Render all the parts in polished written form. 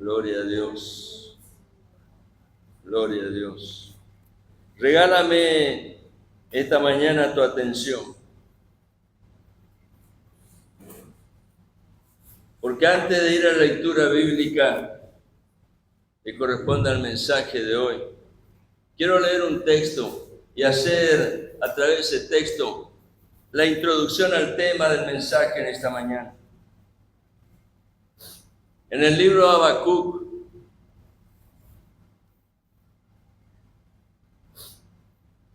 Gloria a Dios. Gloria a Dios. Regálame esta mañana tu atención. Porque antes de ir a la lectura bíblica que corresponde al mensaje de hoy, quiero leer un texto y hacer a través de ese texto la introducción al tema del mensaje en esta mañana. En el libro de Habacuc,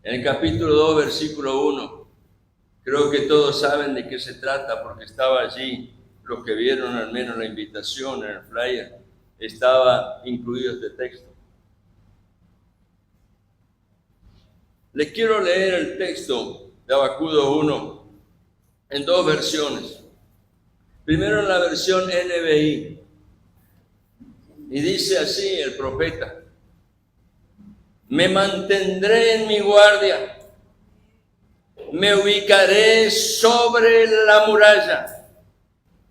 en el capítulo 2, versículo 1, creo que todos saben de qué se trata porque estaba allí. Los que vieron al menos la invitación en el flyer, estaba incluido este texto. Les quiero leer el texto de Habacuc 1 en dos versiones. Primero en la versión NBI. Y dice así el profeta: me mantendré en mi guardia, me ubicaré sobre la muralla.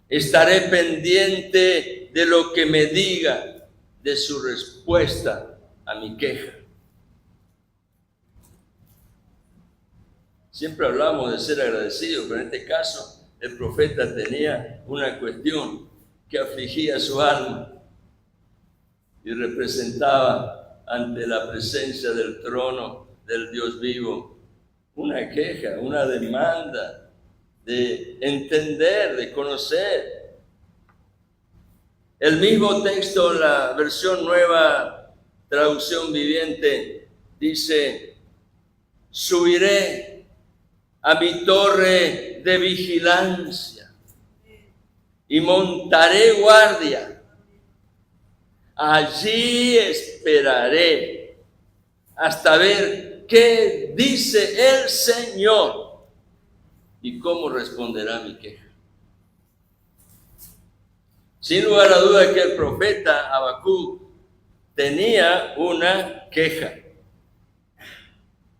Estaré pendiente de lo que me diga, de su respuesta a mi queja. Siempre hablamos de ser agradecidos, pero en este caso el profeta tenía una cuestión que afligía su alma y representaba ante la presencia del trono del Dios vivo una queja, una demanda de entender, de conocer. El mismo texto, la versión nueva, traducción viviente, dice: subiré a mi torre de vigilancia y montaré guardia. Allí esperaré hasta ver qué dice el Señor y cómo responderá mi queja. Sin lugar a duda que el profeta Habacuc tenía una queja.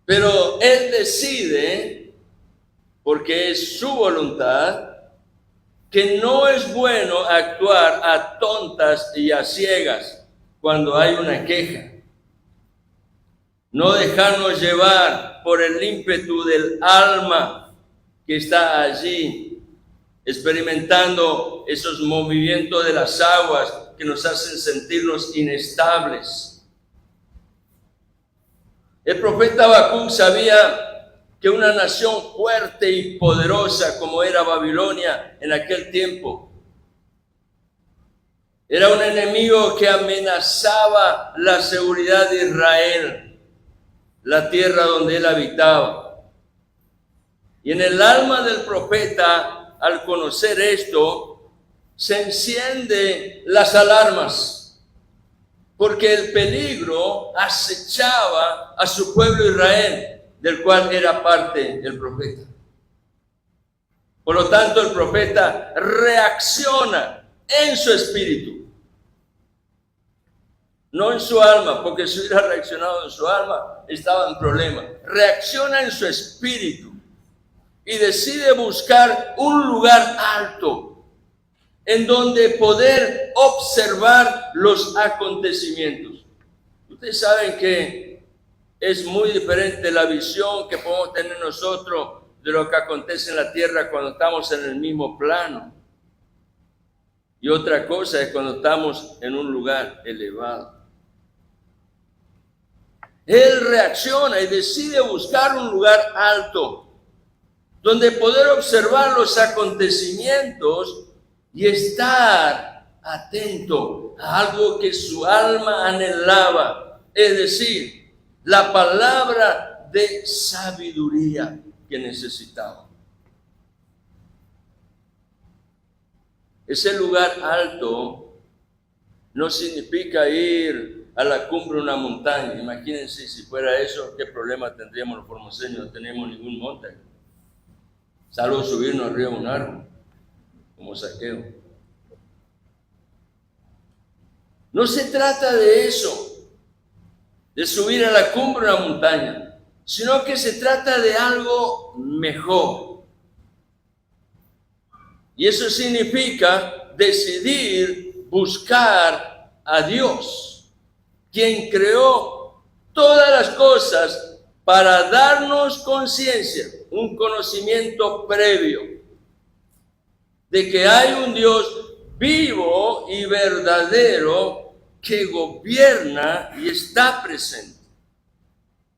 Pero él decide, porque es su voluntad, que no es bueno actuar a tontas y a ciegas cuando hay una queja. No dejarnos llevar por el ímpetu del alma que está allí experimentando esos movimientos de las aguas que nos hacen sentirnos inestables. El profeta Habacuc sabía que una nación fuerte y poderosa como era Babilonia en aquel tiempo era un enemigo que amenazaba la seguridad de Israel, la tierra donde él habitaba. Y en el alma del profeta, al conocer esto, se encienden las alarmas, porque el peligro acechaba a su pueblo Israel, del cual era parte el profeta. Por lo tanto, el profeta reacciona en su espíritu, no en su alma, porque si hubiera reaccionado en su alma, estaba en problema. Reacciona en su espíritu y decide buscar un lugar alto en donde poder observar los acontecimientos. Ustedes saben que es muy diferente la visión que podemos tener nosotros de lo que acontece en la tierra cuando estamos en el mismo plano. Y otra cosa es cuando estamos en un lugar elevado. Él reacciona y decide buscar un lugar alto donde poder observar los acontecimientos y estar atento a algo que su alma anhelaba, es decir, la palabra de sabiduría que necesitaba. Ese lugar alto no significa ir a la cumbre de una montaña. Imagínense si fuera eso, qué problema tendríamos los formoseños, no tenemos ningún monte, salvo subirnos arriba de un árbol, como Zaqueo. No se trata de eso, de subir a la cumbre de una montaña, sino que se trata de algo mejor. Y eso significa decidir buscar a Dios, quien creó todas las cosas para darnos conciencia, un conocimiento previo de que hay un Dios vivo y verdadero que gobierna y está presente.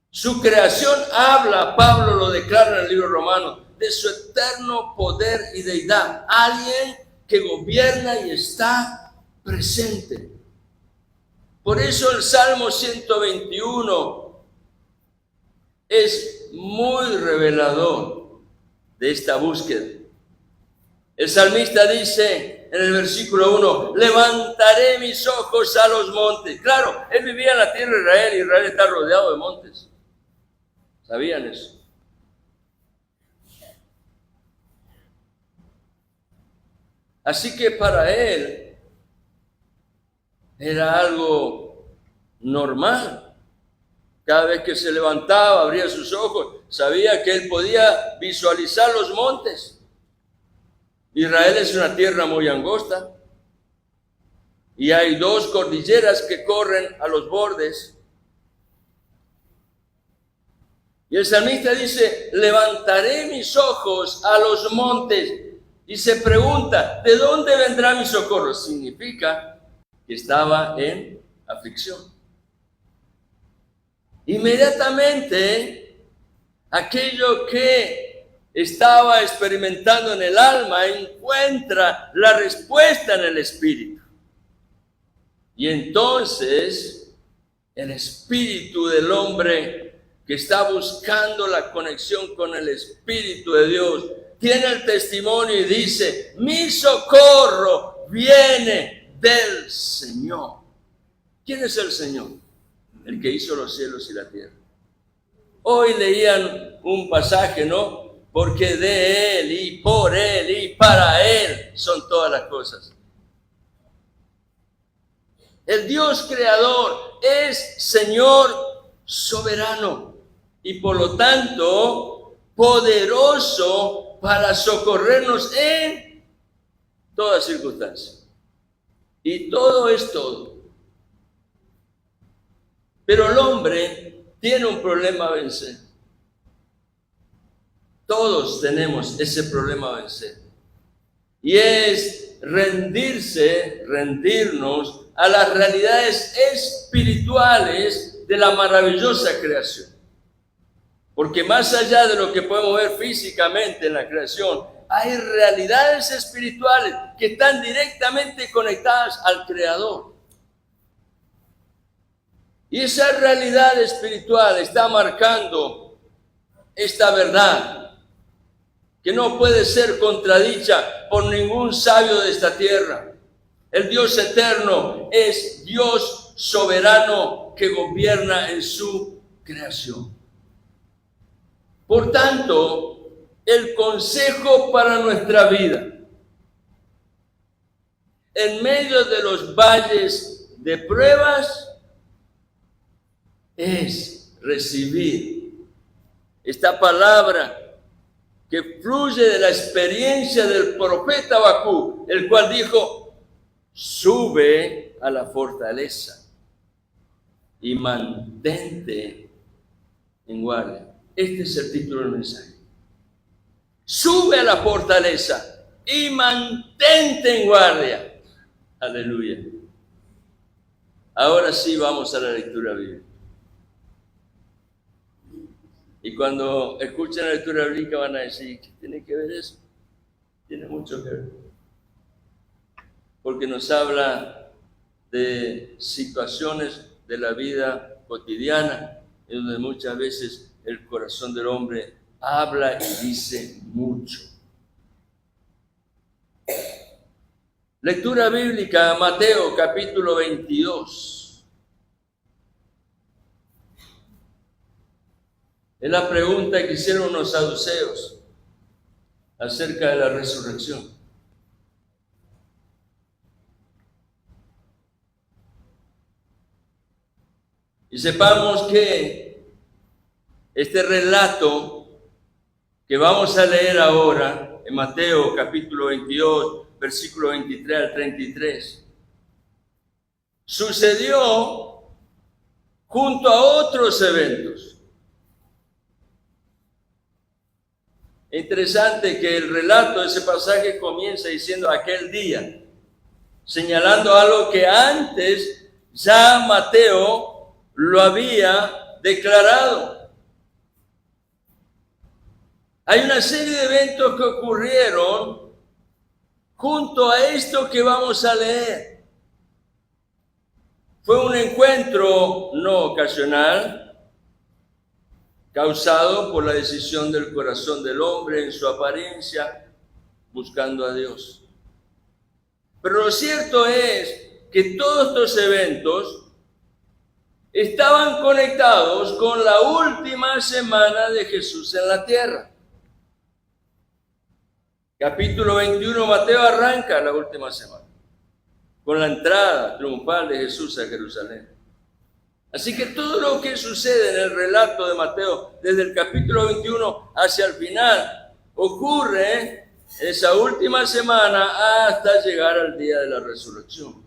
Su creación habla, Pablo lo declara en el libro romano, de su eterno poder y deidad. Alguien que gobierna y está presente. Por eso el Salmo 121 es muy revelador de esta búsqueda. El salmista dice en el versículo 1, levantaré mis ojos a los montes. Claro, él vivía en la tierra de Israel y Israel está rodeado de montes. ¿Sabían eso? Así que para él era algo normal. Cada vez que se levantaba, abría sus ojos, sabía que él podía visualizar los montes. Israel es una tierra muy angosta y hay dos cordilleras que corren a los bordes. Y el salmista dice, levantaré mis ojos a los montes. Y se pregunta, ¿de dónde vendrá mi socorro? Significa que estaba en aflicción. Inmediatamente, aquello que estaba experimentando en el alma encuentra la respuesta en el espíritu. Y entonces, el espíritu del hombre que está buscando la conexión con el Espíritu de Dios, tiene el testimonio y dice, mi socorro viene del Señor. ¿Quién es el Señor? El que hizo los cielos y la tierra. Hoy leían un pasaje, ¿no? Porque de Él y por Él y para Él son todas las cosas. El Dios creador es Señor soberano. Y por lo tanto, poderoso para socorrernos en todas circunstancias. Y todo es todo. Pero el hombre tiene un problema a vencer. Todos tenemos ese problema a vencer. Y es rendirnos a las realidades espirituales de la maravillosa creación. Porque más allá de lo que podemos ver físicamente en la creación, hay realidades espirituales que están directamente conectadas al Creador. Y esa realidad espiritual está marcando esta verdad, que no puede ser contradicha por ningún sabio de esta tierra. El Dios eterno es Dios soberano que gobierna en su creación. Por tanto, el consejo para nuestra vida, en medio de los valles de pruebas, es recibir esta palabra que fluye de la experiencia del profeta Habacuc, el cual dijo, sube a la fortaleza y mantente en guardia. Este es el título del mensaje. Sube a la fortaleza y mantente en guardia. Aleluya. Ahora sí vamos a la lectura bíblica. Y cuando escuchen la lectura bíblica van a decir, ¿qué tiene que ver eso? Tiene mucho que ver. Porque nos habla de situaciones de la vida cotidiana, en donde muchas veces el corazón del hombre habla y dice mucho. Lectura bíblica, Mateo capítulo 22. Es la pregunta que hicieron los saduceos acerca de la resurrección. Y sepamos que este relato que vamos a leer ahora en Mateo capítulo 22, versículo 23 al 33, sucedió junto a otros eventos. Interesante que el relato de ese pasaje comienza diciendo aquel día, señalando algo que antes ya Mateo lo había declarado. Hay una serie de eventos que ocurrieron junto a esto que vamos a leer. Fue un encuentro no ocasional, causado por la decisión del corazón del hombre en su apariencia, buscando a Dios. Pero lo cierto es que todos estos eventos estaban conectados con la última semana de Jesús en la tierra. Capítulo 21, Mateo arranca la última semana, con la entrada triunfal de Jesús a Jerusalén. Así que todo lo que sucede en el relato de Mateo, desde el capítulo 21 hacia el final, ocurre esa última semana hasta llegar al día de la resurrección.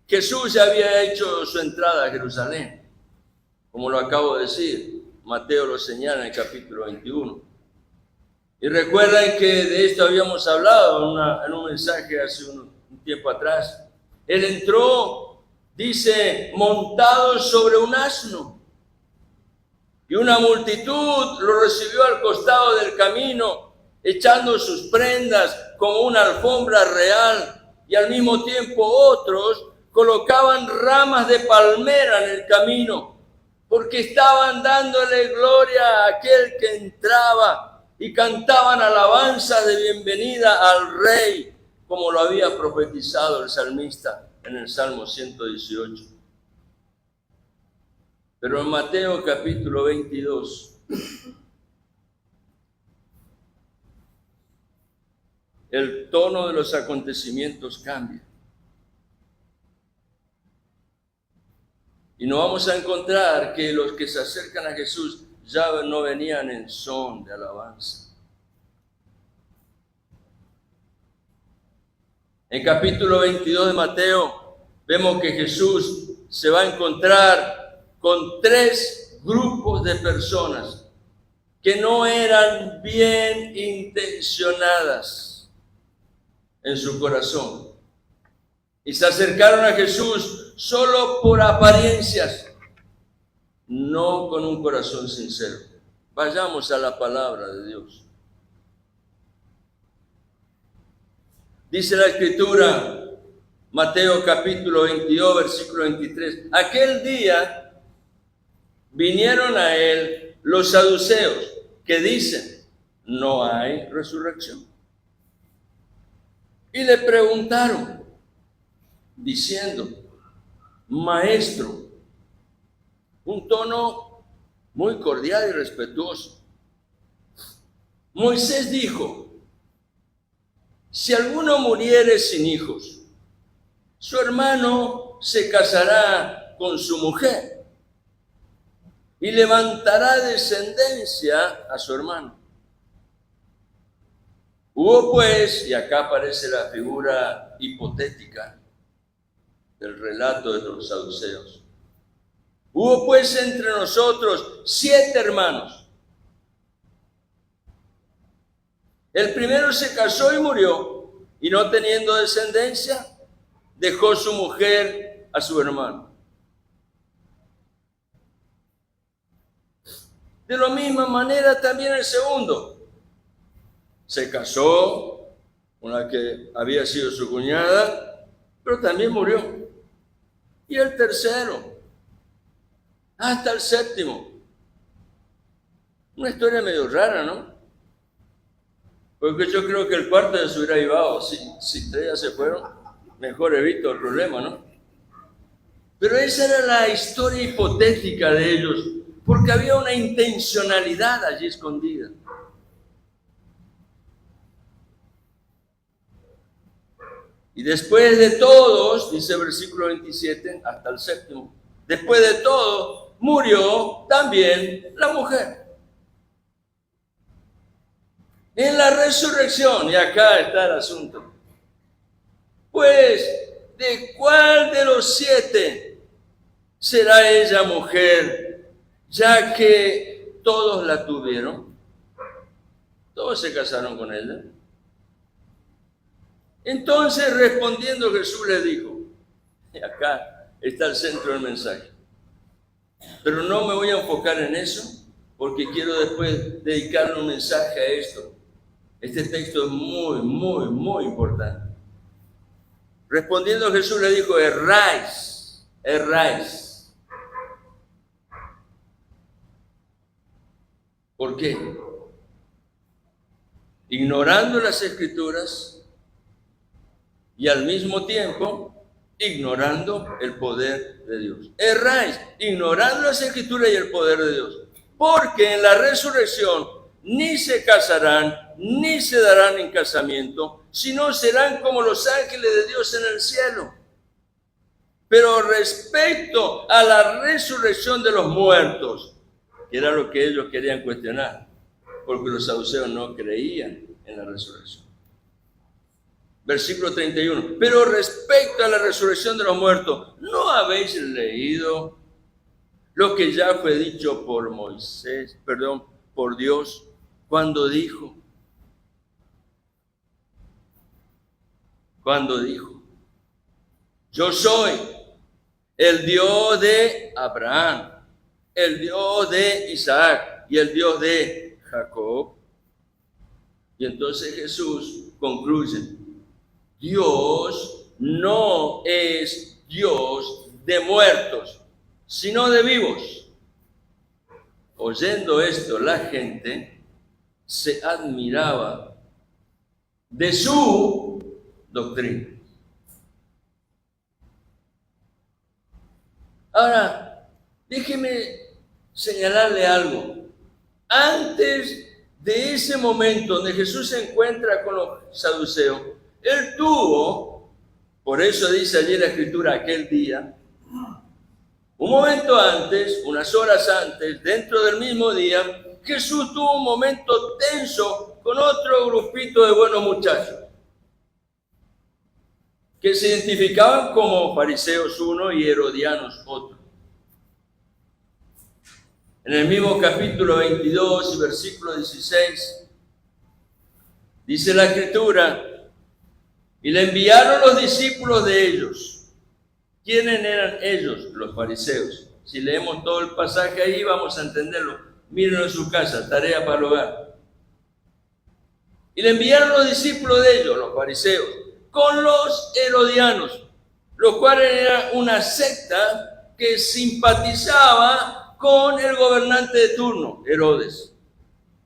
Jesús ya había hecho su entrada a Jerusalén, como lo acabo de decir. Mateo lo señala en el capítulo 21. Y recuerden que de esto habíamos hablado en un mensaje hace un tiempo atrás. Él entró, dice, montado sobre un asno. Y una multitud lo recibió al costado del camino, echando sus prendas como una alfombra real. Y al mismo tiempo otros colocaban ramas de palmera en el camino, porque estaban dándole gloria a aquel que entraba y cantaban alabanzas de bienvenida al Rey, como lo había profetizado el salmista en el Salmo 118. Pero en Mateo capítulo 22, el tono de los acontecimientos cambia. Y no vamos a encontrar que los que se acercan a Jesús ya no venían en son de alabanza. En capítulo 22 de Mateo vemos que Jesús se va a encontrar con 3 grupos de personas que no eran bien intencionadas en su corazón. Y se acercaron a Jesús solo por apariencias, no con un corazón sincero. Vayamos a la palabra de Dios. Dice la Escritura, Mateo capítulo 22, versículo 23. Aquel día vinieron a él los saduceos que dicen, no hay resurrección. Y le preguntaron, diciendo, Maestro, un tono muy cordial y respetuoso. Moisés dijo, si alguno muriere sin hijos, su hermano se casará con su mujer y levantará descendencia a su hermano. Hubo pues, y acá aparece la figura hipotética del relato de los saduceos, hubo pues entre nosotros 7 hermanos. El primero se casó y murió, y no teniendo descendencia, dejó su mujer a su hermano. De la misma manera también el segundo se casó con la que había sido su cuñada, pero también murió. Y el tercero, hasta el séptimo. Una historia medio rara, ¿no? Porque yo creo que el cuarto se hubiera llevado. Si 3 ya se fueron, mejor evito el problema, ¿no? Pero esa era la historia hipotética de ellos, porque había una intencionalidad allí escondida. Y después de todos, dice el versículo 27, hasta el séptimo, después de todo, murió también la mujer. En la resurrección, y acá está el asunto, Pues, ¿de cuál de los 7 será ella mujer, ya que todos la tuvieron? Todos se casaron con ella. Entonces, respondiendo, Jesús le dijo, y acá está el centro del mensaje, pero no me voy a enfocar en eso, porque quiero después dedicarle un mensaje a esto. Este texto es muy, muy, muy importante. Respondiendo, Jesús le dijo, erráis, erráis. ¿Por qué? Ignorando las Escrituras y al mismo tiempo ignorando el poder de Dios. Erráis, ignorando las Escrituras y el poder de Dios. Porque en la resurrección ni se casarán, ni se darán en casamiento, sino serán como los ángeles de Dios en el cielo. Pero respecto a la resurrección de los muertos, que era lo que ellos querían cuestionar, porque los saduceos no creían en la resurrección. Versículo 31. Pero respecto a la resurrección de los muertos, ¿no habéis leído lo que ya fue dicho por por Dios, cuando dijo, yo soy el Dios de Abraham, el Dios de Isaac y el Dios de Jacob? Y entonces Jesús concluye, Dios no es Dios de muertos, sino de vivos. Oyendo esto, la gente se admiraba de su doctrina. Ahora, déjeme señalarle algo. Antes de ese momento donde Jesús se encuentra con los saduceos, él tuvo, por eso dice allí la Escritura, aquel día, un momento antes, unas horas antes, dentro del mismo día, Jesús tuvo un momento tenso con otro grupito de buenos muchachos, que se identificaban como fariseos uno y herodianos otro. En el mismo capítulo 22 y versículo 16, dice la Escritura, y le enviaron los discípulos de ellos. ¿Quiénes eran ellos? Los fariseos. Si leemos todo el pasaje ahí vamos a entenderlo. Mírenlo en su casa, tarea para el hogar. Y le enviaron los discípulos de ellos, los fariseos, con los herodianos, los cuales eran una secta que simpatizaba con el gobernante de turno, Herodes,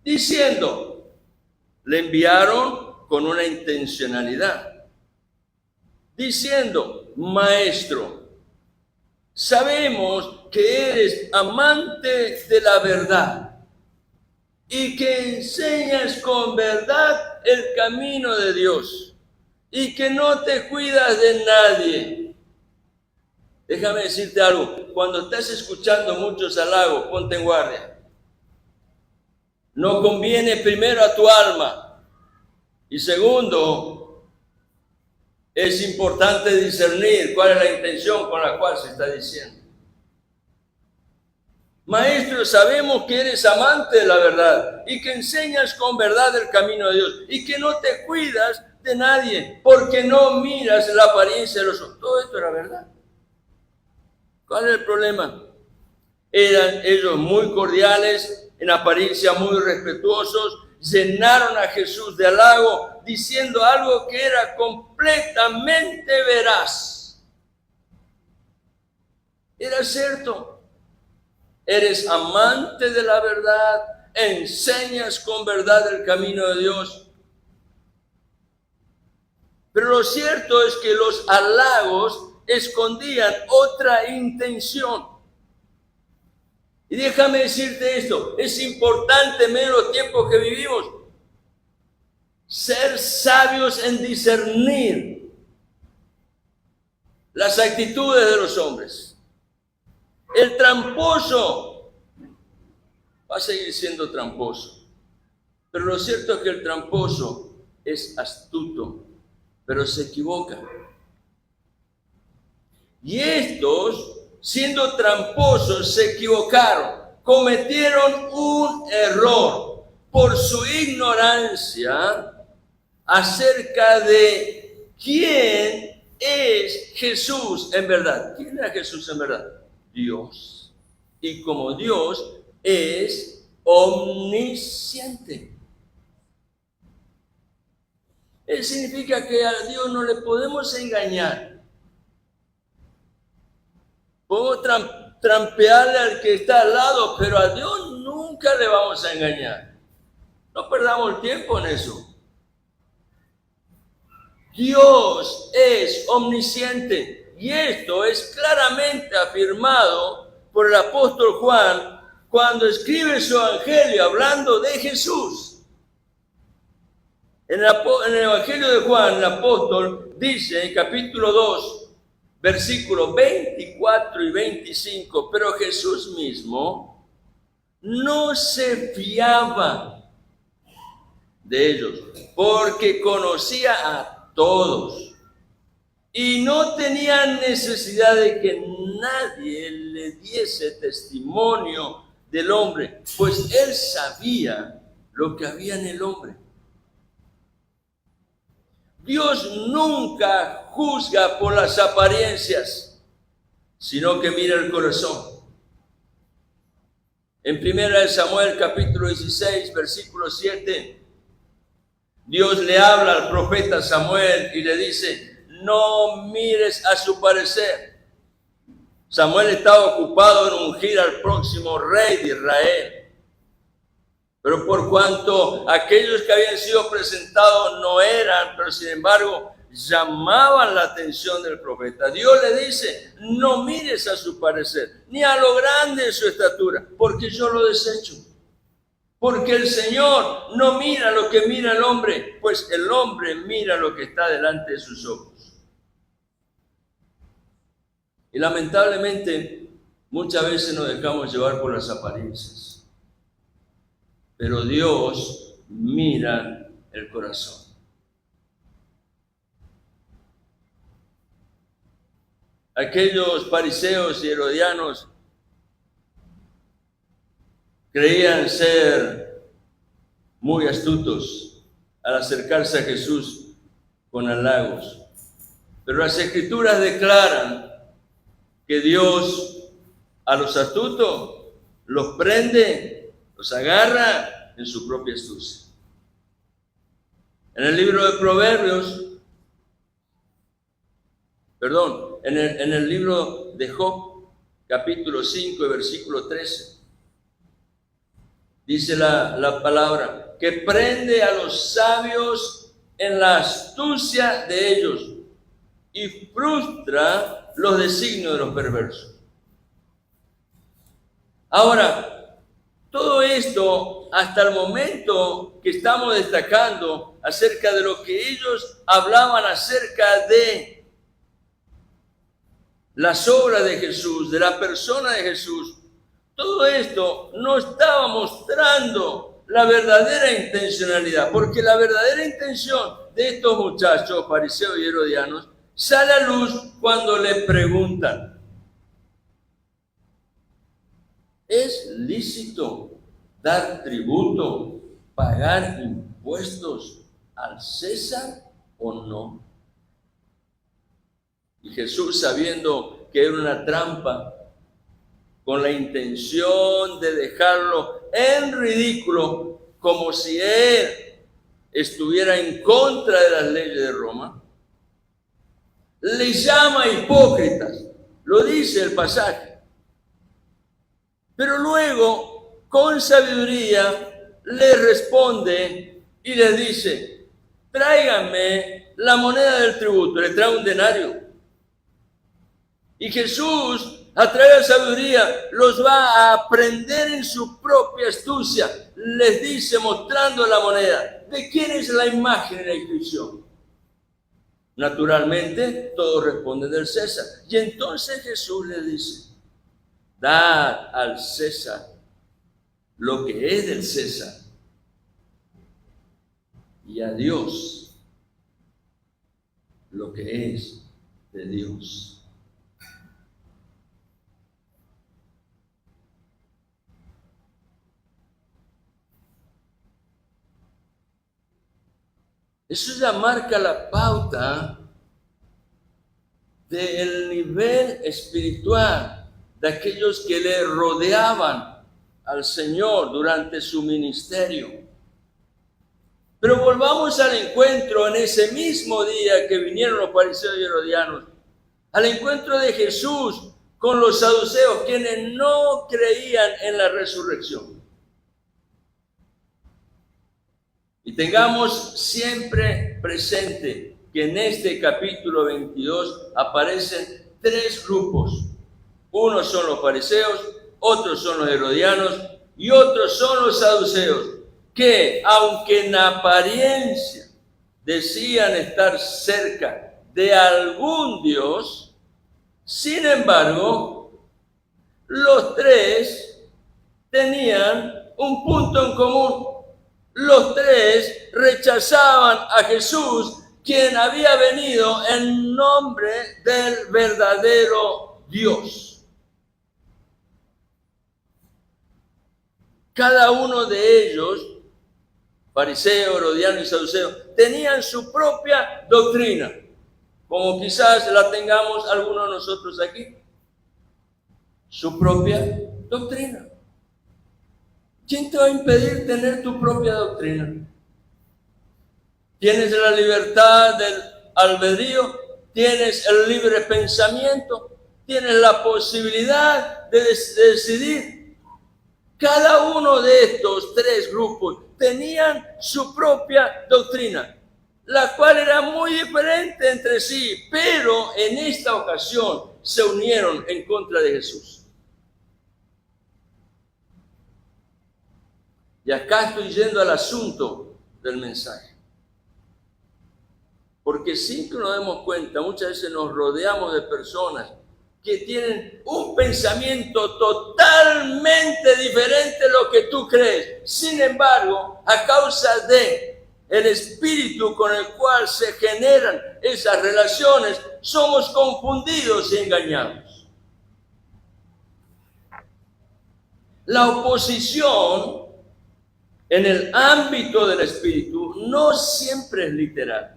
diciendo, le enviaron con una intencionalidad, diciendo, maestro, sabemos que eres amante de la verdad y que enseñas con verdad el camino de Dios y que no te cuidas de nadie. Déjame decirte algo, cuando estás escuchando muchos halagos, ponte en guardia. No conviene primero a tu alma y segundo, es importante discernir cuál es la intención con la cual se está diciendo. Maestro, sabemos que eres amante de la verdad y que enseñas con verdad el camino de Dios y que no te cuidas de nadie porque no miras la apariencia de los otros. Todo esto era verdad. ¿Cuál es el problema? Eran ellos muy cordiales, en apariencia muy respetuosos, llenaron a Jesús de halago diciendo algo que era completamente veraz. Era cierto. Eres amante de la verdad, enseñas con verdad el camino de Dios. Pero lo cierto es que los halagos escondían otra intención. Y déjame decirte esto, es importante en medio de los tiempos que vivimos, ser sabios en discernir las actitudes de los hombres. El tramposo va a seguir siendo tramposo, pero lo cierto es que el tramposo es astuto, pero se equivoca. Y estos, siendo tramposos, se equivocaron, cometieron un error por su ignorancia acerca de quién es Jesús en verdad. ¿Quién era Jesús en verdad? Dios. Y como Dios es omnisciente. Eso significa que a Dios no le podemos engañar. Podemos trampearle al que está al lado, pero a Dios nunca le vamos a engañar. No perdamos el tiempo en eso. Dios es omnisciente y esto es claramente afirmado por el apóstol Juan cuando escribe su evangelio hablando de Jesús. En el evangelio de Juan, el apóstol dice en capítulo 2, versículos 24 y 25, pero Jesús mismo no se fiaba de ellos porque conocía a todos y no tenía necesidad de que nadie le diese testimonio del hombre, pues él sabía lo que había en el hombre. Dios nunca juzga por las apariencias, sino que mira el corazón. En 1 Samuel capítulo 16, versículo 7, Dios le habla al profeta Samuel y le dice, no mires a su parecer. Samuel estaba ocupado en ungir al próximo rey de Israel. Pero por cuanto aquellos que habían sido presentados no eran, pero sin embargo llamaban la atención del profeta, Dios le dice, no mires a su parecer, ni a lo grande de su estatura, porque yo lo desecho. Porque el Señor no mira lo que mira el hombre, pues el hombre mira lo que está delante de sus ojos. Y lamentablemente muchas veces nos dejamos llevar por las apariencias. Pero Dios mira el corazón. Aquellos fariseos y herodianos creían ser muy astutos al acercarse a Jesús con halagos. Pero las Escrituras declaran que Dios a los astutos los prende, los agarra en su propia astucia. En el libro de Proverbios, en el libro de Job, capítulo 5 y versículo 13, dice la palabra, que prende a los sabios en la astucia de ellos y frustra los designios de los perversos. Ahora, todo esto, hasta el momento que estamos destacando acerca de lo que ellos hablaban acerca de las obras de Jesús, de la persona de Jesús, todo esto no estaba mostrando la verdadera intencionalidad, porque la verdadera intención de estos muchachos, fariseos y herodianos, sale a luz cuando le preguntan, ¿es lícito dar tributo, pagar impuestos al César o no? Y Jesús, sabiendo que era una trampa, con la intención de dejarlo en ridículo, como si él estuviera en contra de las leyes de Roma, le llama hipócritas, lo dice el pasaje. Pero luego, con sabiduría, le responde y le dice, tráiganme la moneda del tributo, le trae un denario. Y Jesús, a través de sabiduría, los va a prender en su propia astucia. Les dice, mostrando la moneda, ¿de quién es la imagen y la inscripción? Naturalmente, todos responden del César. Y entonces Jesús les dice, dad al César lo que es del César y a Dios lo que es de Dios. Eso ya marca la pauta del nivel espiritual de aquellos que le rodeaban al Señor durante su ministerio. Pero volvamos al encuentro en ese mismo día que vinieron los fariseos y herodianos, al encuentro de Jesús con los saduceos, quienes no creían en la resurrección. Y tengamos siempre presente que en este capítulo 22 aparecen tres grupos. Unos son los fariseos, otros son los herodianos y otros son los saduceos, que aunque en apariencia decían estar cerca de algún Dios, sin embargo, los tres tenían un punto en común. Los tres rechazaban a Jesús, quien había venido en nombre del verdadero Dios. Cada uno de ellos, fariseo, herodiano y saduceo, tenían su propia doctrina, como quizás la tengamos algunos de nosotros aquí. Su propia doctrina. ¿Quién te va a impedir tener tu propia doctrina? Tienes la libertad del albedrío, tienes el libre pensamiento, tienes la posibilidad de decidir. Cada uno de estos tres grupos tenían su propia doctrina, la cual era muy diferente entre sí, pero en esta ocasión se unieron en contra de Jesús. Y acá estoy yendo al asunto del mensaje. Porque sin que nos demos cuenta, muchas veces nos rodeamos de personas que tienen un pensamiento totalmente diferente a lo que tú crees. Sin embargo, a causa de el espíritu con el cual se generan esas relaciones, somos confundidos y engañados. La oposición en el ámbito del espíritu no siempre es literal.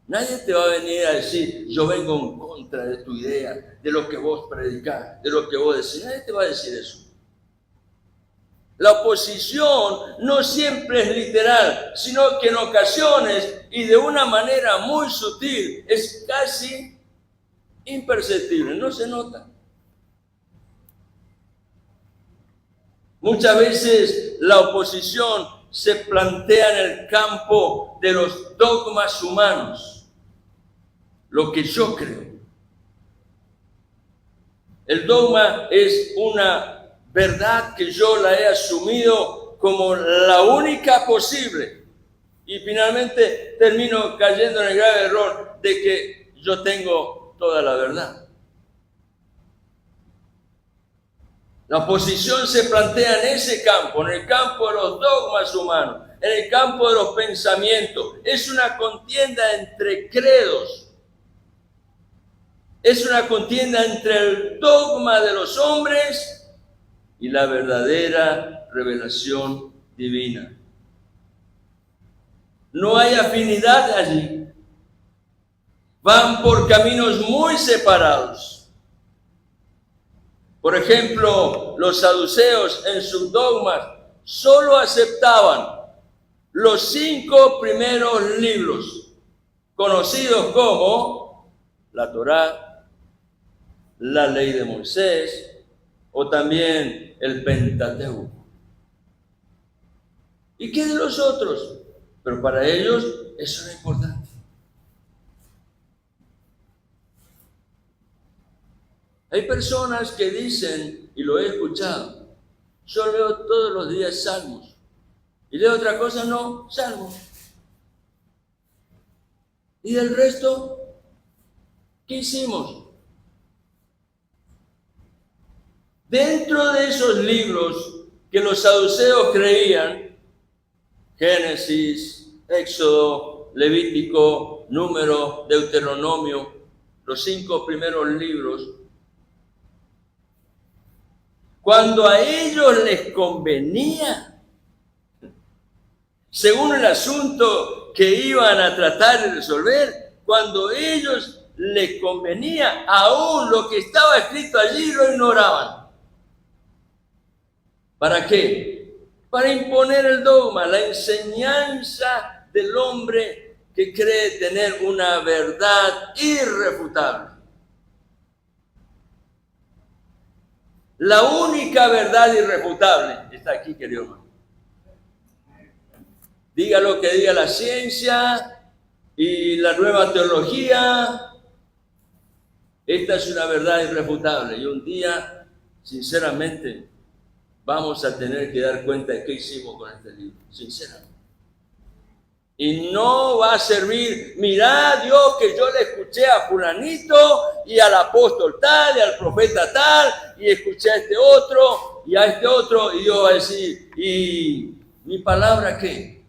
Nadie te va a venir a decir, yo vengo en contra de tu idea, de lo que vos predicás, de lo que vos decís. Nadie te va a decir eso. La oposición no siempre es literal, sino que en ocasiones y de una manera muy sutil es casi imperceptible, no se nota. Muchas veces la oposición se plantea en el campo de los dogmas humanos, lo que yo creo. El dogma es una verdad que yo la he asumido como la única posible y finalmente termino cayendo en el grave error de que yo tengo toda la verdad. La oposición se plantea en ese campo, en el campo de los dogmas humanos, en el campo de los pensamientos. Es una contienda entre credos. Es una contienda entre el dogma de los hombres y la verdadera revelación divina. No hay afinidad allí. Van por caminos muy separados. Por ejemplo, los saduceos en sus dogmas solo aceptaban los 5 primeros libros, conocidos como la Torá, la ley de Moisés o también el Pentateuco. ¿Y qué de los otros? Pero para ellos eso era importante. Hay personas que dicen, y lo he escuchado, yo leo todos los días salmos. ¿Y leo otra cosa? No, salmos. ¿Y del resto? ¿Qué hicimos? Dentro de esos libros que los saduceos creían, Génesis, Éxodo, Levítico, Número, Deuteronomio, los 5 primeros libros, cuando a ellos les convenía, según el asunto que iban a tratar de resolver, cuando ellos les convenía, aún lo que estaba escrito allí lo ignoraban. ¿Para qué? Para imponer el dogma, la enseñanza del hombre que cree tener una verdad irrefutable. La única verdad irrefutable está aquí, querido hermano. Diga lo que diga la ciencia y la nueva teología, esta es una verdad irrefutable. Y un día, sinceramente, vamos a tener que dar cuenta de qué hicimos con este libro, sinceramente. Y no va a servir, mirá Dios que yo le escuché a fulanito y al apóstol tal y al profeta tal y escuché a este otro y a este otro y Dios va a decir, ¿y mi palabra qué?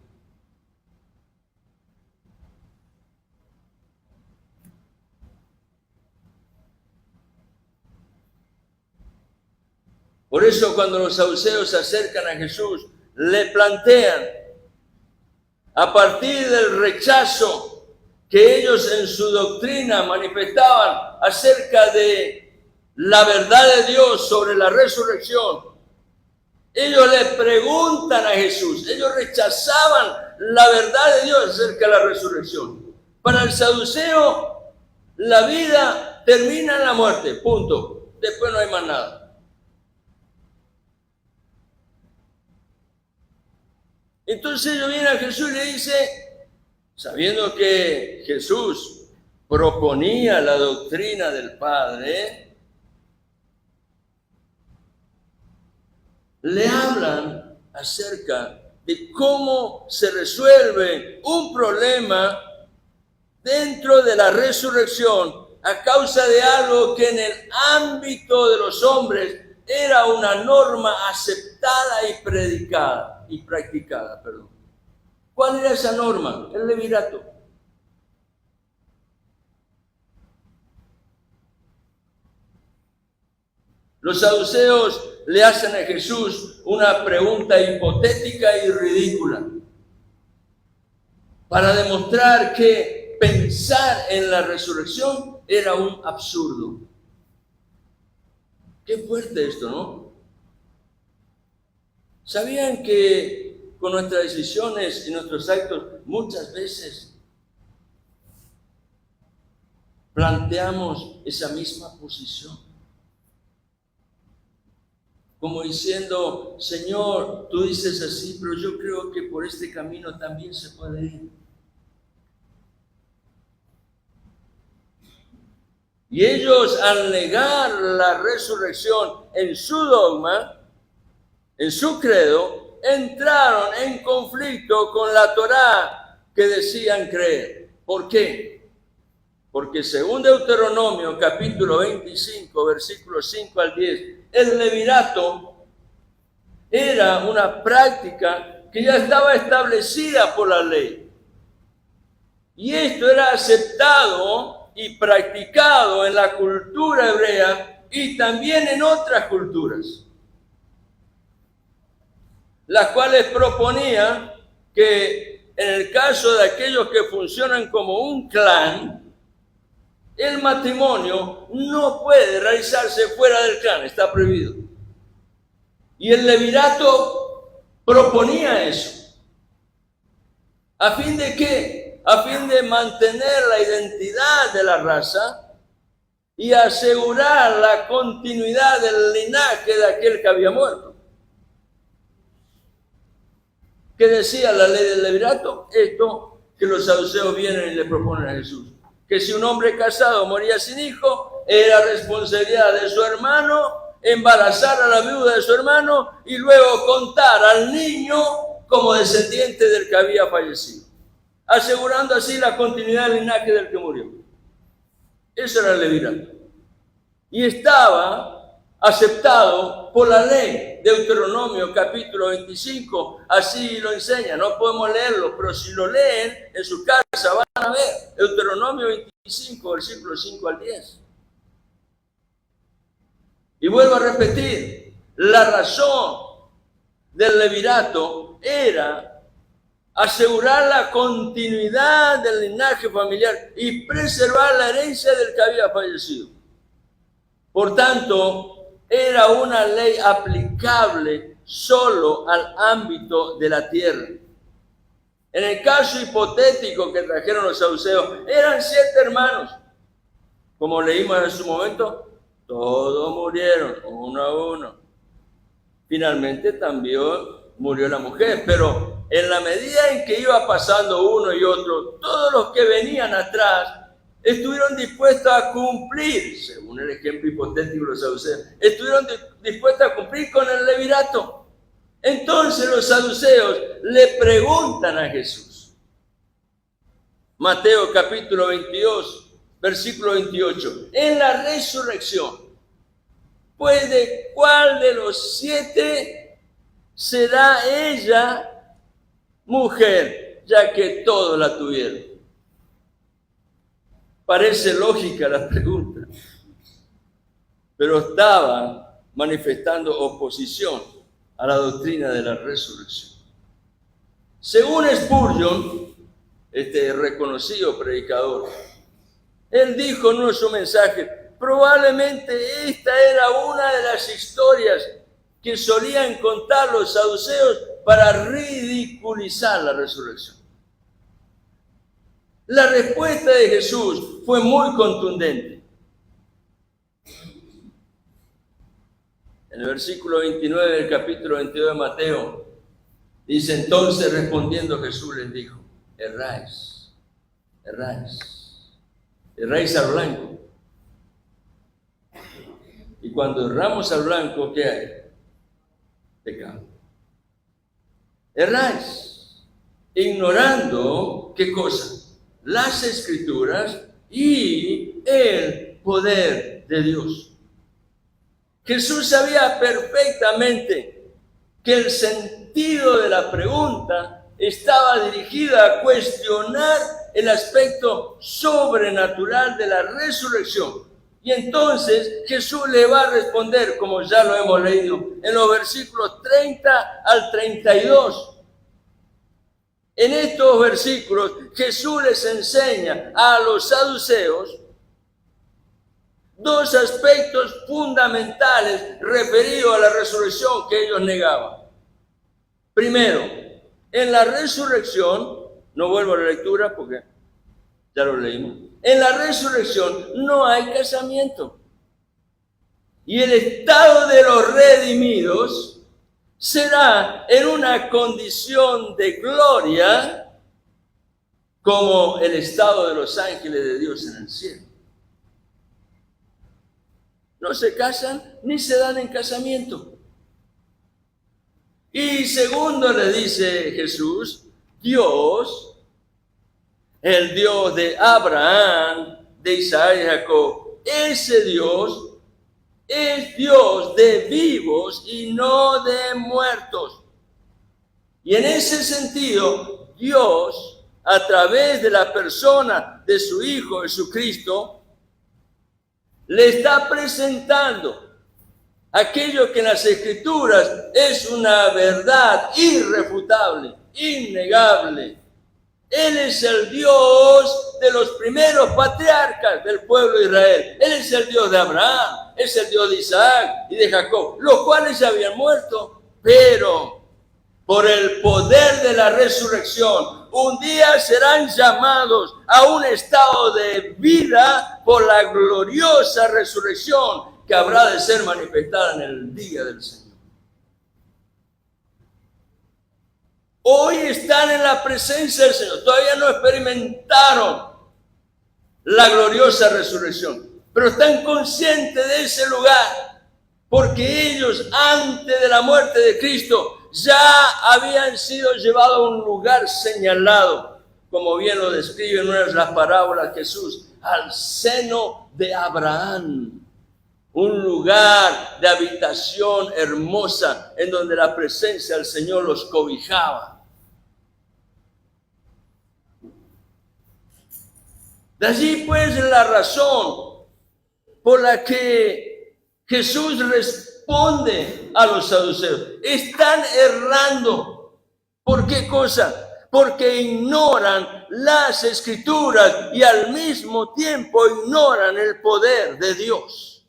Por eso cuando los saduceos se acercan a Jesús, le plantean, a partir del rechazo que ellos en su doctrina manifestaban acerca de la verdad de Dios sobre la resurrección, ellos le preguntan a Jesús, ellos rechazaban la verdad de Dios acerca de la resurrección. Para el saduceo, la vida termina en la muerte, punto. Después no hay más nada. Entonces ellos vienen a Jesús y le dice, sabiendo que Jesús proponía la doctrina del Padre, le hablan acerca de cómo se resuelve un problema dentro de la resurrección a causa de algo que en el ámbito de los hombres era una norma aceptada y practicada. ¿Cuál era esa norma? El levirato. Los saduceos le hacen a Jesús una pregunta hipotética y ridícula para demostrar que pensar en la resurrección era un absurdo. Qué fuerte esto, ¿no? ¿Sabían que con nuestras decisiones y nuestros actos muchas veces planteamos esa misma posición? Como diciendo, Señor, tú dices así, pero yo creo que por este camino también se puede ir. Y ellos, al negar la resurrección en su dogma, en su credo, entraron en conflicto con la Torá que decían creer. ¿Por qué? Porque según Deuteronomio, capítulo 25, versículos 5 al 10, el levirato era una práctica que ya estaba establecida por la ley. Y esto era aceptado y practicado en la cultura hebrea y también en otras culturas, las cuales proponían que en el caso de aquellos que funcionan como un clan, el matrimonio no puede realizarse fuera del clan, está prohibido. Y el levirato proponía eso. ¿A fin de qué? A fin de mantener la identidad de la raza y asegurar la continuidad del linaje de aquel que había muerto. ¿Qué decía la ley del levirato? Esto que los saduceos vienen y le proponen a Jesús. Que si un hombre casado moría sin hijo, era responsabilidad de su hermano embarazar a la viuda de su hermano y luego contar al niño como descendiente del que había fallecido, asegurando así la continuidad del linaje del que murió. Eso era el levirato. Y estaba aceptado por la ley. Deuteronomio capítulo 25, así lo enseña. No podemos leerlo, pero si lo leen en su casa van a ver. Deuteronomio 25, versículos 5 al 10. Y vuelvo a repetir, la razón del levirato era asegurar la continuidad del linaje familiar y preservar la herencia del que había fallecido. Por tanto, era una ley aplicable solo al ámbito de la tierra. En el caso hipotético que trajeron los saduceos, eran 7 hermanos. Como leímos en su momento, todos murieron, uno a uno. Finalmente también murió la mujer, pero en la medida en que iba pasando uno y otro, todos los que venían atrás estuvieron dispuestos a cumplir, según el ejemplo hipotético de los saduceos, estuvieron dispuestos a cumplir con el levirato. Entonces los saduceos le preguntan a Jesús. Mateo capítulo 22, versículo 28. En la resurrección, pues ¿de cuál de los 7 será ella mujer, ya que todos la tuvieron? Parece lógica la pregunta, pero estaba manifestando oposición a la doctrina de la resurrección. Según Spurgeon, este reconocido predicador, él dijo en uno de sus mensajes, probablemente esta era una de las historias que solían contar los saduceos para ridiculizar la resurrección. La respuesta de Jesús fue muy contundente. En el versículo 29 del capítulo 22 de Mateo, dice, entonces respondiendo Jesús les dijo, erráis al blanco. Y cuando erramos al blanco, ¿qué hay? Pecado. Erráis, ignorando, ¿qué cosa? Las Escrituras y el poder de Dios. Jesús sabía perfectamente que el sentido de la pregunta estaba dirigida a cuestionar el aspecto sobrenatural de la resurrección. Y entonces Jesús le va a responder, como ya lo hemos leído, en los versículos 30 al 32. En estos versículos Jesús les enseña a los saduceos 2 aspectos fundamentales referidos a la resurrección que ellos negaban. Primero, en la resurrección, no vuelvo a la lectura porque ya lo leímos, en la resurrección no hay casamiento. Y el estado de los redimidos será en una condición de gloria como el estado de los ángeles de Dios en el cielo. No se casan ni se dan en casamiento. Y segundo le dice Jesús, Dios, el Dios de Abraham, de Isaac y Jacob, ese Dios es Dios de vivos y no de muertos. Y en ese sentido, Dios, a través de la persona de su Hijo Jesucristo, le está presentando aquello que en las Escrituras es una verdad irrefutable, innegable. Él es el Dios de los primeros patriarcas del pueblo de Israel. Él es el Dios de Abraham, es el Dios de Isaac y de Jacob, los cuales ya habían muerto, pero por el poder de la resurrección, un día serán llamados a un estado de vida por la gloriosa resurrección que habrá de ser manifestada en el día del Señor. Hoy están en la presencia del Señor, todavía no experimentaron la gloriosa resurrección, pero están conscientes de ese lugar, porque ellos antes de la muerte de Cristo ya habían sido llevados a un lugar señalado, como bien lo describe en una de las parábolas Jesús, al seno de Abraham. Un lugar de habitación hermosa en donde la presencia del Señor los cobijaba. De allí pues la razón por la que Jesús responde a los saduceos. Están errando. ¿Por qué cosa? porque ignoran las Escrituras y al mismo tiempo ignoran el poder de Dios.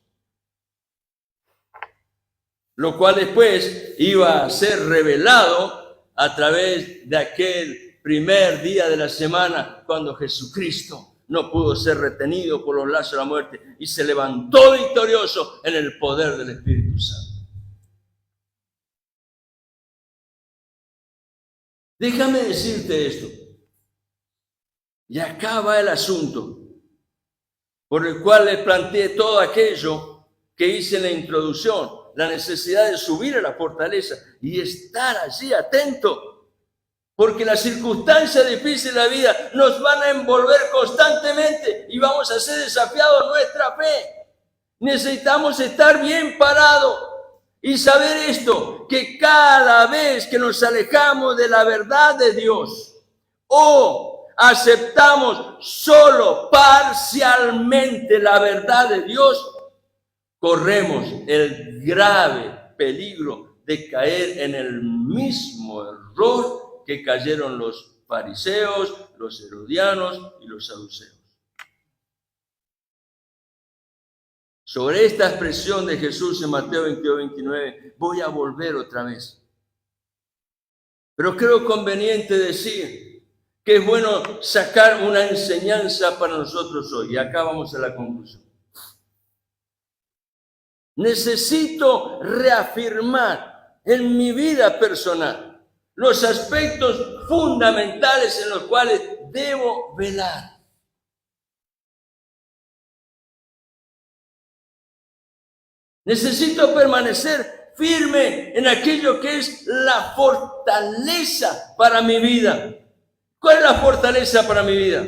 Lo cual después iba a ser revelado a través de aquel primer día de la semana cuando Jesucristo no pudo ser retenido por los lazos de la muerte y se levantó victorioso en el poder del Espíritu Santo. Déjame decirte esto. Y acá va el asunto por el cual le planteé todo aquello que hice en la introducción, la necesidad de subir a la fortaleza y estar allí atento. Porque las circunstancias difíciles de la vida nos van a envolver constantemente y vamos a ser desafiados en nuestra fe. Necesitamos estar bien parados y saber esto, que cada vez que nos alejamos de la verdad de Dios o aceptamos solo parcialmente la verdad de Dios, corremos el grave peligro de caer en el mismo error que cayeron los fariseos, los herodianos y los saduceos. Sobre esta expresión de Jesús en Mateo 22-29 voy a volver otra vez. Pero creo conveniente decir que es bueno sacar una enseñanza para nosotros hoy. Y acá vamos a la conclusión. Necesito reafirmar en mi vida personal los aspectos fundamentales en los cuales debo velar. Necesito permanecer firme en aquello que es la fortaleza para mi vida. ¿Cuál es la fortaleza para mi vida?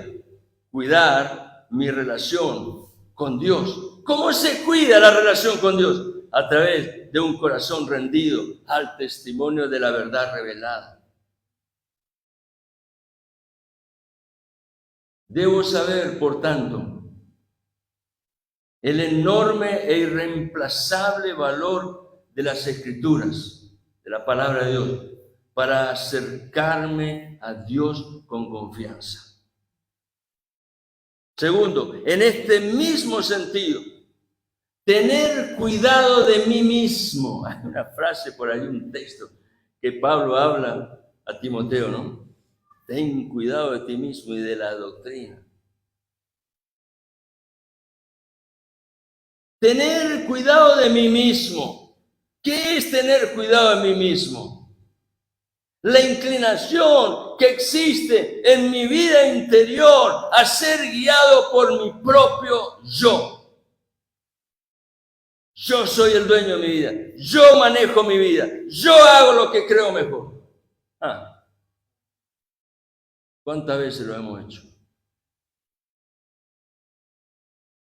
Cuidar mi relación con Dios. ¿Cómo se cuida la relación con Dios? A través de un corazón rendido al testimonio de la verdad revelada. Debo saber, por tanto, el enorme e irreemplazable valor de las Escrituras, de la palabra de Dios, para acercarme a Dios con confianza. Segundo, en este mismo sentido, tener cuidado de mí mismo. Hay una frase por ahí, un texto que Pablo habla a Timoteo, ¿no? Ten cuidado de ti mismo y de la doctrina. Tener cuidado de mí mismo. ¿Qué es tener cuidado de mí mismo? La inclinación que existe en mi vida interior a ser guiado por mi propio yo. Yo soy el dueño de mi vida. Yo manejo mi vida. Yo hago lo que creo mejor. ¿Cuántas veces lo hemos hecho?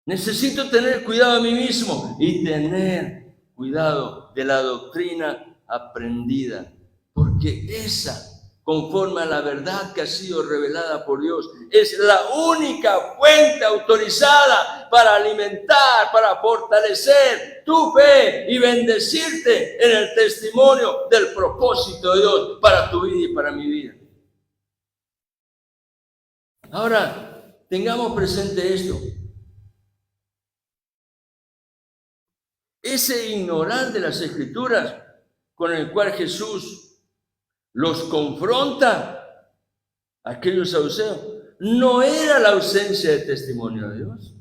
Necesito tener cuidado de mí mismo y tener cuidado de la doctrina aprendida. Porque esa, conforme a la verdad que ha sido revelada por Dios, es la única fuente autorizada para alimentar, para fortalecer tu fe y bendecirte en el testimonio del propósito de Dios para tu vida y para mi vida. Ahora, tengamos presente esto. Ese ignorar de las Escrituras con el cual Jesús los confronta a aquellos saduceos, no era la ausencia de testimonio de Dios.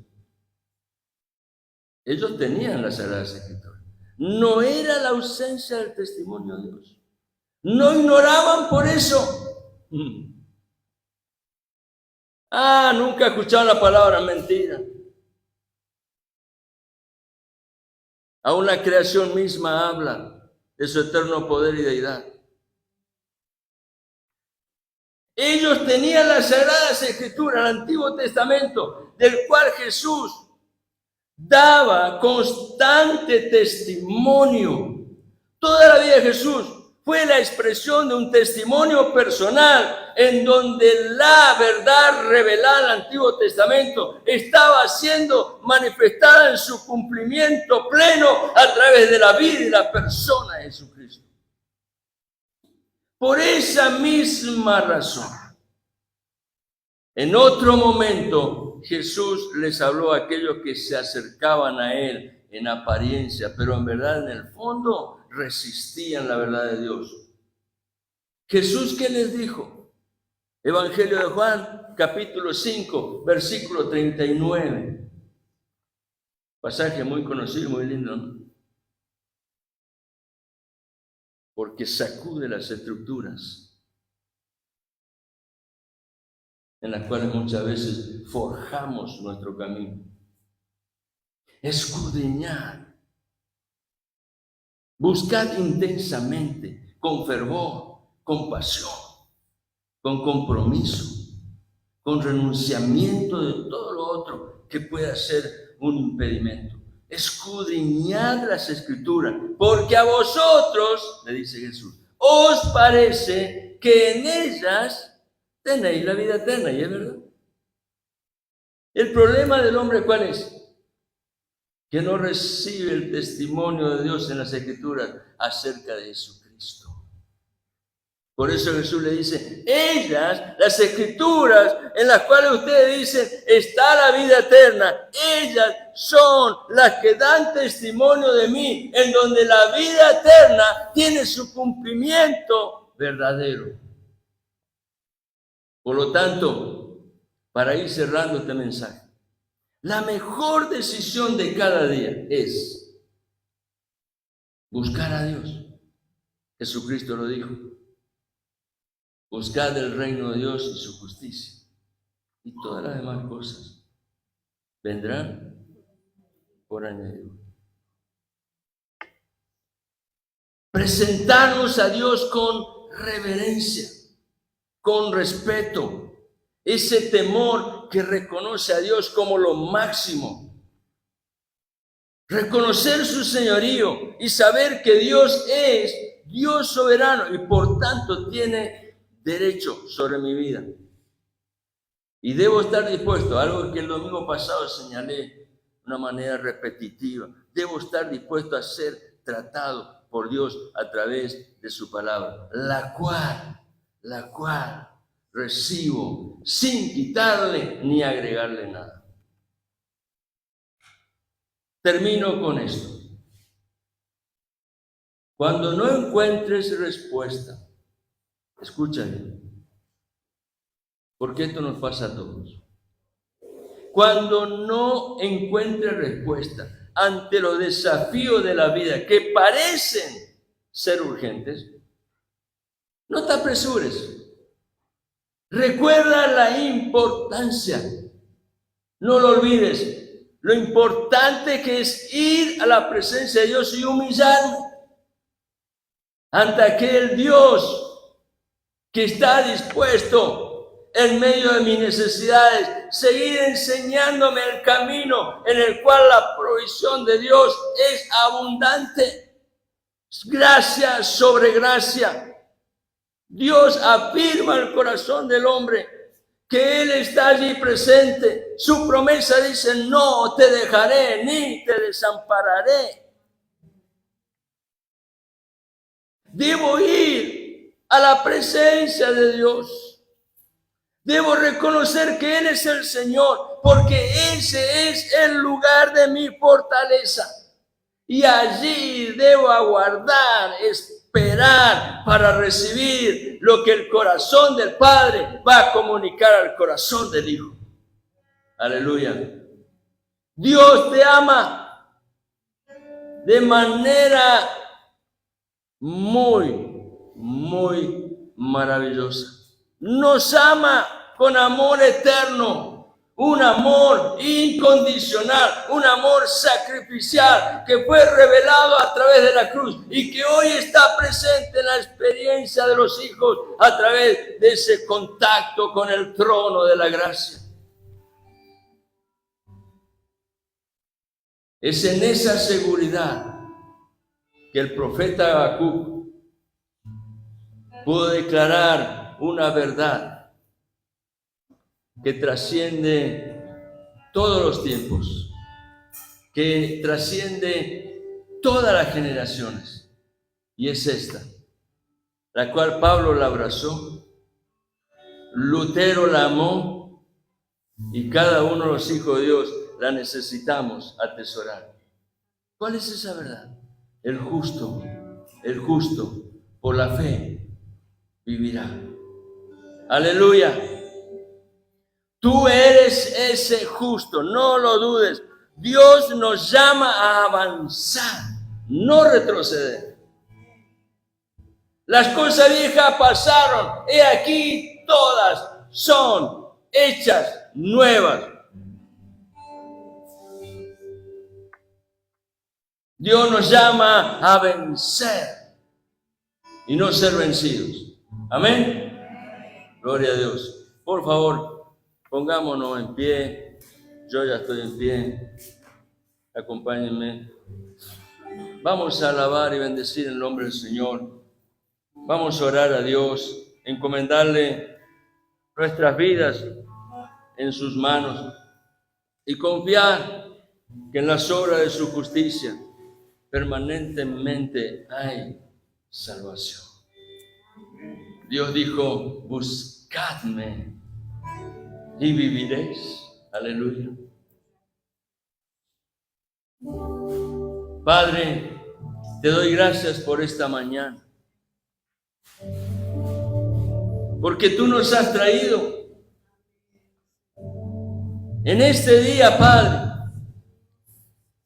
Ellos tenían las Sagradas Escrituras. No era la ausencia del testimonio de Dios. No ignoraban por eso. Nunca escucharon la palabra mentira. Aún la creación misma habla de su eterno poder y deidad. Ellos tenían las Sagradas Escrituras, el Antiguo Testamento, del cual Jesús daba constante testimonio. Toda la vida de Jesús fue la expresión de un testimonio personal en donde la verdad revelada en el Antiguo Testamento estaba siendo manifestada en su cumplimiento pleno a través de la vida y la persona de Jesucristo. Por esa misma razón, En otro momento, Jesús les habló a aquellos que se acercaban a él en apariencia, pero en verdad, en el fondo, resistían la verdad de Dios. Jesús, ¿qué les dijo? Evangelio de Juan, capítulo 5, versículo 39. Pasaje muy conocido, muy lindo, ¿no? Porque sacude las estructuras en las cuales muchas veces forjamos nuestro camino. Escudriñad, buscad intensamente, con fervor, con pasión, con compromiso, con renunciamiento de todo lo otro que pueda ser un impedimento. Escudriñad las Escrituras, porque a vosotros, le dice Jesús, os parece que en ellas tenéis la vida eterna, y es verdad. El problema del hombre, ¿cuál es? Que no recibe el testimonio de Dios en las Escrituras acerca de Jesucristo. Por eso Jesús le dice, ellas, las Escrituras en las cuales ustedes dicen, está la vida eterna, ellas son las que dan testimonio de mí, en donde la vida eterna tiene su cumplimiento verdadero. Por lo tanto, para ir cerrando este mensaje, la mejor decisión de cada día es buscar a Dios. Jesucristo lo dijo. Buscad el reino de Dios y su justicia, y todas las demás cosas vendrán por añadidura. Presentarnos a Dios con reverencia, con respeto, ese temor que reconoce a Dios como lo máximo. Reconocer su señorío y saber que Dios es Dios soberano y por tanto tiene derecho sobre mi vida. Y debo estar dispuesto, algo que el domingo pasado señalé de una manera repetitiva, debo estar dispuesto a ser tratado por Dios a través de su palabra, la cual recibo sin quitarle ni agregarle nada. Termino con esto. Cuando no encuentres respuesta, escúchame, porque esto nos pasa a todos. Cuando no encuentres respuesta ante los desafíos de la vida que parecen ser urgentes, no te apresures. Recuerda la importancia, no lo olvides, lo importante que es ir a la presencia de Dios y humillarme ante aquel Dios que está dispuesto en medio de mis necesidades, seguir enseñándome el camino en el cual la provisión de Dios es abundante. Gracia sobre gracia. Dios afirma el corazón del hombre que Él está allí presente. Su promesa dice, no te dejaré ni te desampararé. Debo ir a la presencia de Dios. Debo reconocer que Él es el Señor, porque ese es el lugar de mi fortaleza. Y allí debo aguardar, esperar para recibir lo que el corazón del Padre va a comunicar al corazón del Hijo. Aleluya. Dios te ama de manera muy maravillosa. Nos ama con amor eterno, un amor incondicional, un amor sacrificial que fue revelado a través de la cruz y que hoy está presente en la experiencia de los hijos a través de ese contacto con el trono de la gracia. Es en esa seguridad que el profeta Habacuc pudo declarar una verdad que trasciende todos los tiempos, que trasciende todas las generaciones, y es esta, la cual Pablo la abrazó, Lutero la amó Y cada uno de los hijos de Dios la necesitamos atesorar. ¿Cuál es esa verdad? El justo por la fe vivirá. Aleluya. Tú eres ese justo, no lo dudes. Dios nos llama a avanzar, no retroceder. Las cosas viejas pasaron, he aquí todas son hechas nuevas. Dios nos llama a vencer y no ser vencidos. Amén. Gloria a Dios. Por favor, pongámonos en pie. Yo ya estoy en pie. Acompáñenme. Vamos a alabar y bendecir el nombre del Señor. Vamos a orar a Dios, encomendarle nuestras vidas en sus manos y confiar que en las obras de su justicia permanentemente hay salvación. Dios dijo, buscadme y viviréis. Aleluya. Padre, te doy gracias por esta mañana, porque tú nos has traído en este día, Padre,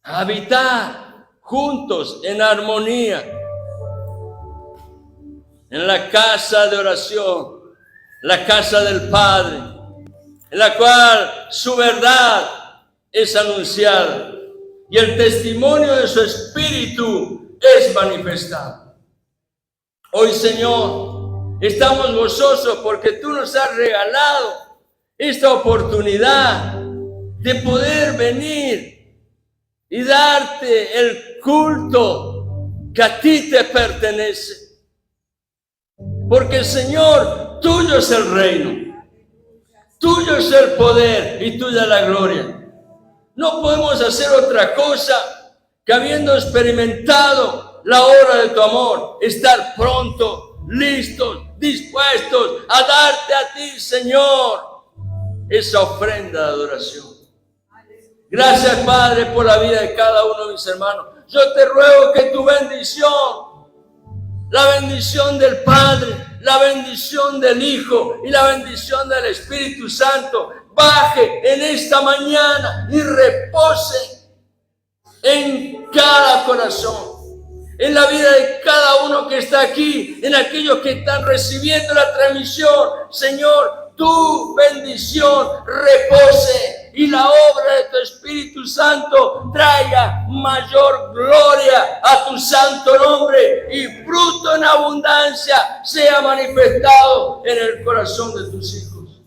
a habitar juntos en armonía en la casa de oración, la casa del Padre, en la cual su verdad es anunciada y el testimonio de su Espíritu es manifestado. Hoy, Señor, estamos gozosos porque tú nos has regalado esta oportunidad de poder venir y darte el culto que a ti te pertenece. Porque, Señor, tuyo es el reino, tuyo es el poder y tuya la gloria. No podemos hacer otra cosa que, habiendo experimentado la obra de tu amor, estar pronto, listos, dispuestos a darte a ti, Señor, esa ofrenda de adoración. Gracias, Padre, por la vida de cada uno de mis hermanos. Yo te ruego que tu bendición, la bendición del Padre, la bendición del Hijo y la bendición del Espíritu Santo baje en esta mañana y repose en cada corazón, en la vida de cada uno que está aquí, en aquellos que están recibiendo la transmisión. Señor, tu bendición repose y la obra de tu Espíritu Santo traiga mayor gloria a tu santo nombre y fruto en abundancia sea manifestado en el corazón de tus hijos.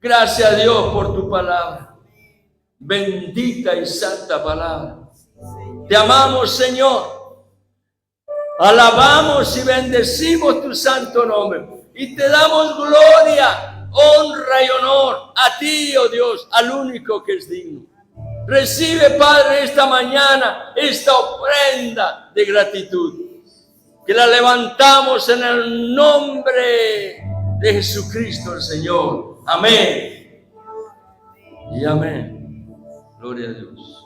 Gracias a Dios por tu palabra, bendita y santa palabra. Te amamos, Señor, alabamos y bendecimos tu santo nombre y te damos gloria, honra y honor a ti, oh Dios, al único que es digno. Recibe, Padre, esta mañana esta ofrenda de gratitud, que la levantamos en el nombre de Jesucristo el Señor. Amén y amén. Gloria a Dios.